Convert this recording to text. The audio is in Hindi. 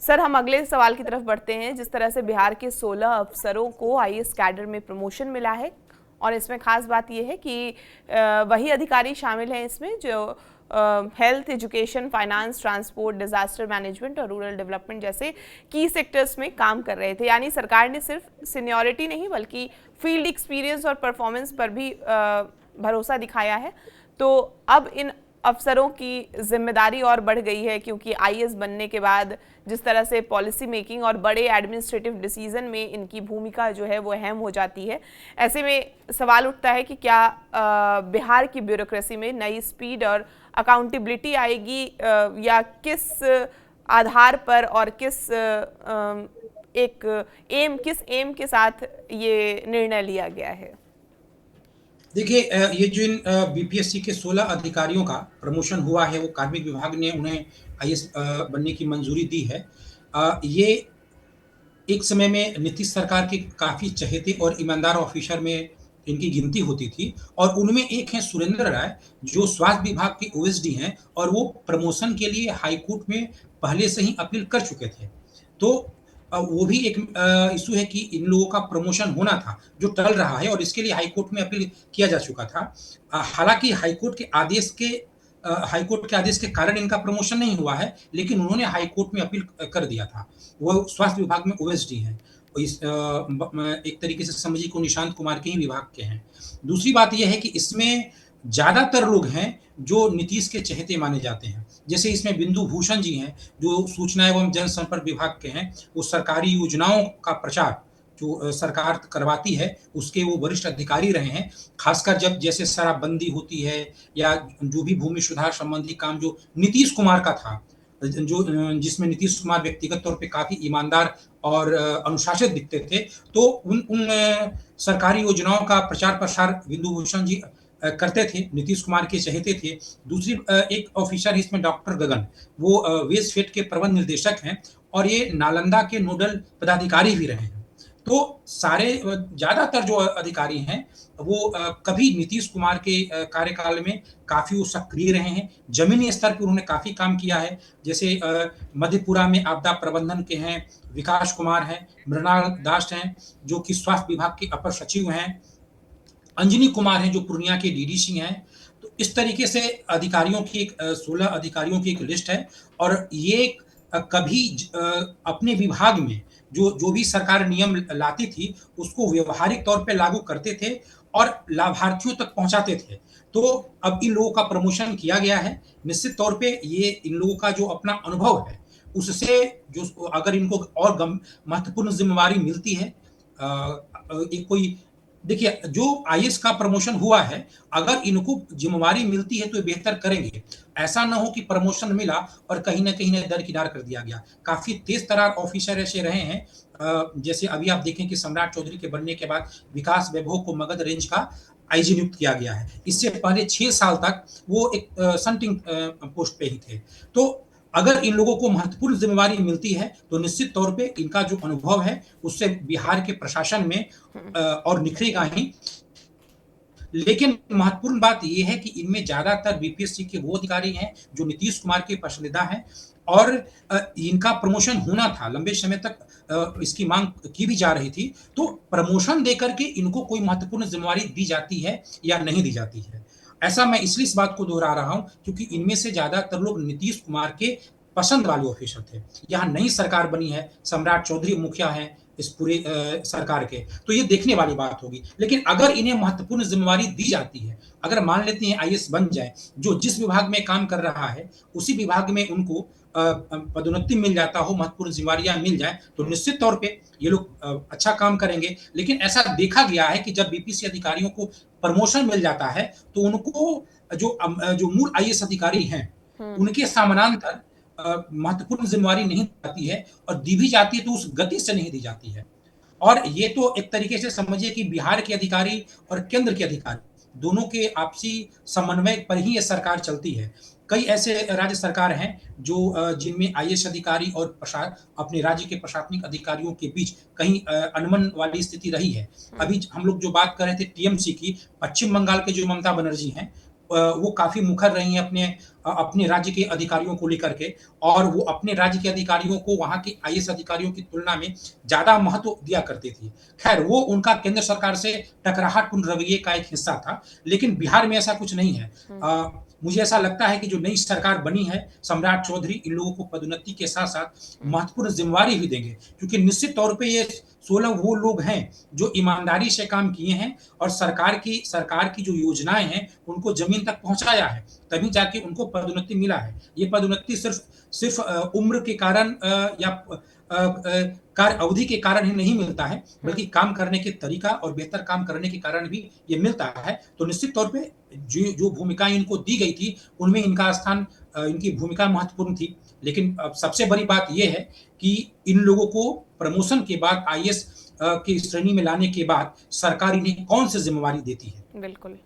सर, हम अगले सवाल की तरफ बढ़ते हैं। जिस तरह से बिहार के 16 अफसरों को आईएएस कैडर में प्रमोशन मिला है, और इसमें खास बात यह है कि वही अधिकारी शामिल हैं इसमें जो health, education, finance, transport, disaster management और रूरल डेवलपमेंट जैसे की सेक्टर्स में काम कर रहे थे। यानी सरकार ने सिर्फ सीनियरिटी नहीं बल्कि फील्ड एक्सपीरियंस और परफॉर्मेंस पर भी भरोसा दिखाया है। तो अब इन अफसरों की जिम्मेदारी और बढ़ गई है, क्योंकि आईएएस बनने के बाद जिस तरह से पॉलिसी मेकिंग और बड़े एडमिनिस्ट्रेटिव डिसीजन में इनकी भूमिका जो है वो अहम हो जाती है। ऐसे में सवाल उठता है कि क्या बिहार की ब्यूरोक्रेसी में नई स्पीड और अकाउंटेबिलिटी आएगी, या किस आधार पर और किस एम के साथ ये निर्णय लिया गया है? देखिए, ये जो इन बीपीएससी के 16 अधिकारियों का प्रमोशन हुआ है, वो कार्मिक विभाग ने उन्हें आईएएस बनने की मंजूरी दी है। ये एक समय में नीतीश सरकार के काफ़ी चहेते और ईमानदार ऑफिसर में इनकी गिनती होती थी, और उनमें एक हैं सुरेंद्र राय, जो स्वास्थ्य विभाग के ओएसडी हैं, और वो प्रमोशन के लिए हाई कोर्ट में पहले से ही अपील कर चुके थे। तो वो भी एक इश्यू है कि इन लोगों का प्रमोशन होना था, जो टल रहा है, और इसके लिए हाई कोर्ट में अपील किया जा चुका था। हालाँकि हाई कोर्ट के आदेश के कारण इनका प्रमोशन नहीं हुआ है, लेकिन उन्होंने हाई कोर्ट में अपील कर दिया था। वो स्वास्थ्य विभाग में ओएसडी हैं। एक तरीके से समझिए कि वो निशांत कुमार के ही विभाग के हैं। दूसरी बात ये है कि इसमें ज़्यादातर लोग हैं जो नीतीश के चहेते माने जाते हैं। जैसे इसमें बिंदु भूषण जी हैं, जो सूचना एवं जनसंपर्क विभाग के हैं। वो सरकारी योजनाओं का प्रचार जो सरकार करवाती है, उसके वो वरिष्ठ अधिकारी रहे हैं। खासकर जब जैसे शराबबंदी होती है, या जो भी भूमि सुधार संबंधी काम जो नीतीश कुमार का था, जिसमें नीतीश कुमार व्यक्तिगत तौर पे काफ़ी ईमानदार और अनुशासित दिखते थे, तो उन उन सरकारी योजनाओं का प्रचार-प्रसार बिंदु भूषण जी करते थे, नीतीश कुमार के चहेते थे। दूसरी एक ऑफिसर है इसमें डॉक्टर गगन, वो वेस्टफेड के प्रबंध निर्देशक हैं, और ये नालंदा के नोडल पदाधिकारी भी रहे हैं। तो सारे ज़्यादातर जो अधिकारी हैं, वो कभी नीतीश कुमार के कार्यकाल में काफ़ी वो सक्रिय रहे हैं। ज़मीनी स्तर पे उन्होंने काफ़ी काम किया है। जैसे मधेपुरा में आपदा प्रबंधन के हैं, विकास कुमार हैं, मृणाल दास हैं, जो कि स्वास्थ्य विभाग के अपर सचिव हैं, अंजनी कुमार हैं, जो पूर्णिया के डीडीसी हैं। तो इस तरीके से अधिकारियों की 16 अधिकारियों की एक लिस्ट है, और ये कभी अपने विभाग में जो जो भी सरकार नियम लाती थी, उसको व्यावहारिक तौर पे लागू करते थे और लाभार्थियों तक पहुँचाते थे। तो अब इन लोगों का प्रमोशन किया गया है। निश्चित तौर पे ये इन लोगों का जो अपना अनुभव है, उससे जो अगर इनको और महत्वपूर्ण ज़िम्मेवारी मिलती है, एक कोई देखिए, जो आईएएस का प्रमोशन हुआ है, अगर इनको ज़िम्मेवारी मिलती है तो ये बेहतर करेंगे। ऐसा ना हो कि प्रमोशन मिला और कहीं न कहीं दरकिनार कर दिया गया। काफ़ी तेज़-तर्रार ऑफ़िसर ऐसे रहे हैं, जैसे अभी आप देखें कि सम्राट चौधरी के बनने के बाद विकास वैभव को मगध रेंज का आईजी नियुक्त किया गया है। इससे पहले 6 साल तक वो एक संटिंग पोस्ट पे ही थे। तो अगर इन लोगों को महत्वपूर्ण ज़िम्मेवारी मिलती है, तो निश्चित तौर पे इनका जो अनुभव है, उससे बिहार के प्रशासन में और निखरेगा ही। लेकिन महत्वपूर्ण बात ये है कि इनमें ज़्यादातर बीपीएससी के वो अधिकारी हैं, जो नीतीश कुमार के पसंदीदा हैं, और इनका प्रमोशन होना था। लंबे समय तक इसकी माँग की भी जा रही थी। तो प्रमोशन देकर के इनको कोई महत्वपूर्ण ज़िम्मेवारी दी जाती है या नहीं दी जाती है। ऐसा मैं इसलिए इस बात को दोहरा रहा हूँ, क्योंकि इनमें से ज़्यादातर लोग नीतीश कुमार के पसंद वाले ऑफिसर थे। यहाँ नई सरकार बनी है, सम्राट चौधरी मुखिया हैं इस पूरे सरकार के, तो ये देखने वाली बात होगी। लेकिन अगर इन्हें महत्वपूर्ण ज़िम्मेवारी दी जाती है, अगर मान लेते हैं आईएएस बन जाए, जो जिस विभाग में काम कर रहा है, उसी विभाग में उनको पदोन्नति मिल जाता हो, महत्वपूर्ण ज़िम्मेवारियाँ मिल जाएँ, तो निश्चित तौर पे ये लोग अच्छा काम करेंगे। लेकिन ऐसा देखा गया है कि जब बीपीएससी अधिकारियों को प्रमोशन मिल जाता है, तो उनको जो मूल आईएएस अधिकारी हैं, उनके समानांतर महत्वपूर्ण ज़िम्मेवारी नहीं दी जाती है, और दी भी जाती है तो उस गति से नहीं दी जाती है। और ये तो एक तरीके से समझिए कि बिहार के अधिकारी और केंद्र के अधिकारी, दोनों के आपसी समन्वय पर ही ये सरकार चलती है। कई ऐसे राज्य सरकार हैं जो जिनमें आईएएस अधिकारी और अपने राज्य के प्रशासनिक अधिकारियों के बीच कहीं अनबन वाली स्थिति रही है। अभी हम लोग जो बात कर रहे थे टीएमसी की, पश्चिम बंगाल के जो ममता बनर्जी हैं, वो काफ़ी मुखर रही हैं अपने राज्य के अधिकारियों को लेकर के और वो अपने राज्य के अधिकारियों को वहाँ के आईएएस अधिकारियों की तुलना में ज़्यादा महत्व दिया करती थी। ख़ैर वो उनका केंद्र सरकार से टकराहटपूर्ण रवैये का एक हिस्सा था, लेकिन बिहार में ऐसा कुछ नहीं है। हुँ। मुझे ऐसा लगता है कि जो नई सरकार बनी है, सम्राट चौधरी इन लोगों को पदोन्नति के साथ-साथ हुँ। महत्वपूर्ण ज़िम्मेवारी भी देंगे, क्योंकि निश्चित तौर पे ये 16 वो लोग हैं, जो ईमानदारी से काम किए हैं और सरकार की जो योजनाएँ हैं, उनको ज़मीन तक पहुँचाया है, तभी जाके उनको पदोन्नति मिला है। ये पदोन्नति सिर्फ़ उम्र के कारण या कार्य अवधि के कारण ही नहीं मिलता है, हुँ। बल्कि काम करने के तरीका और बेहतर काम करने के कारण भी ये मिलता है। तो निश्चित तौर पे जो भूमिकाएँ इनको दी गई थी, उनमें इनका स्थान इनकी भूमिका महत्वपूर्ण थी। लेकिन अब सबसे बड़ी बात ये है कि इन लोगों को प्रमोशन के बाद आईएएस की श्रेणी में लाने के बाद सरकार इन्हें कौन-सी ज़िम्मेवारी देती है। बिल्कुल।